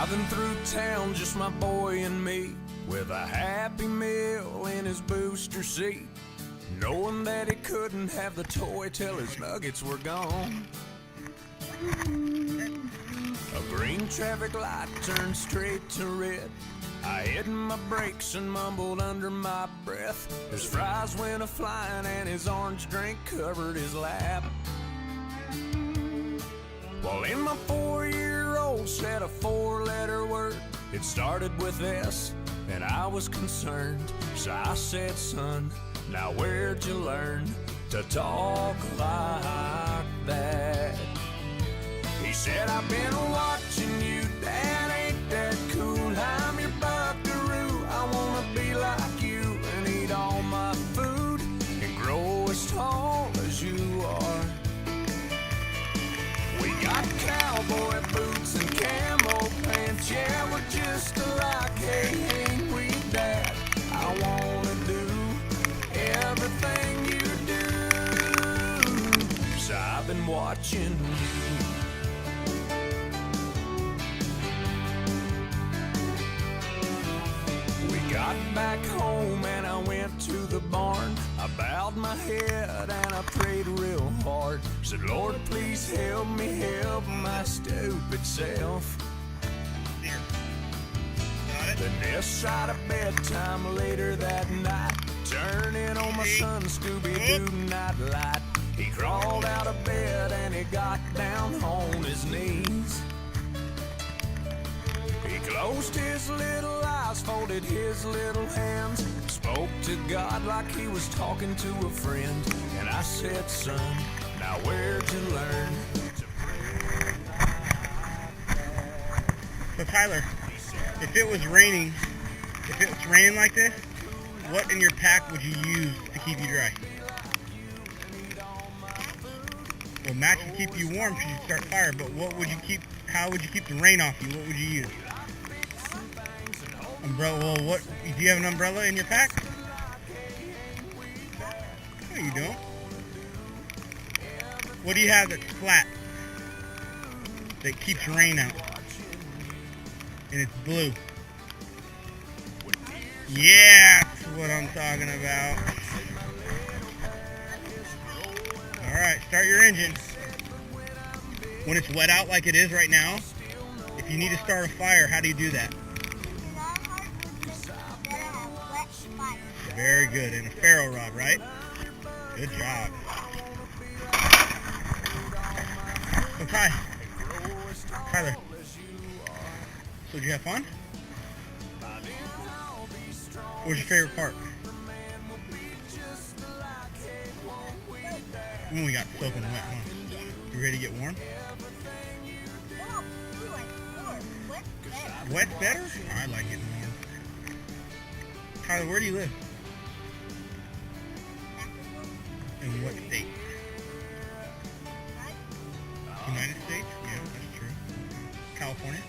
Driving through town, just my boy and me, with a Happy Meal in his booster seat, knowing that he couldn't have the toy till his nuggets were gone. A green traffic light turned straight to red. I hit my brakes and mumbled under my breath. His fries went a-flying and his orange drink covered his lap. Well, in my 4-year-old said a 4-letter word. It started with S, and I was concerned. So I said, son, now where'd you learn to talk like that? He said, I've been watching you, Dad, ain't that cool? I'm your buckaroo, I wanna be like you and eat all my food and grow as tall as you are. We got cowboy boots and camo pants, yeah, we're just alike, hey, ain't we, Dad? I wanna do everything you do, so I've been watching you. Got back home and I went to the barn. I bowed my head and I prayed real hard. Said, Lord, please help me help my stupid self. Then this side of bedtime later that night, turning on my son Scooby-Doo nightlight. He crawled out of bed and he got down on his knees. He closed his little eyes, folded his little hands, spoke to God like he was talking to a friend. And I said, son, now where'd you learn to pray? So Tyler, if it was raining like this, what in your pack would you use to keep you dry? Well, match would keep you warm because you start fire, but how would you keep the rain off you? What would you use? Umbrella. Well, what? Do you have an umbrella in your pack? No, you don't. What do you have that's flat that keeps rain out? And it's blue. Yeah, that's what I'm talking about. Alright, start your engine. When it's wet out like it is right now, if you need to start a fire, how do you do that? Very good. And a ferro rod, right? Good job. So Tyler, so did you have fun? What was your favorite part? When we got soaking wet, huh? You ready to get warm? Wet's better? Oh, I like getting warm. Tyler, where do you live? In what state? United States? Yeah, that's true. California?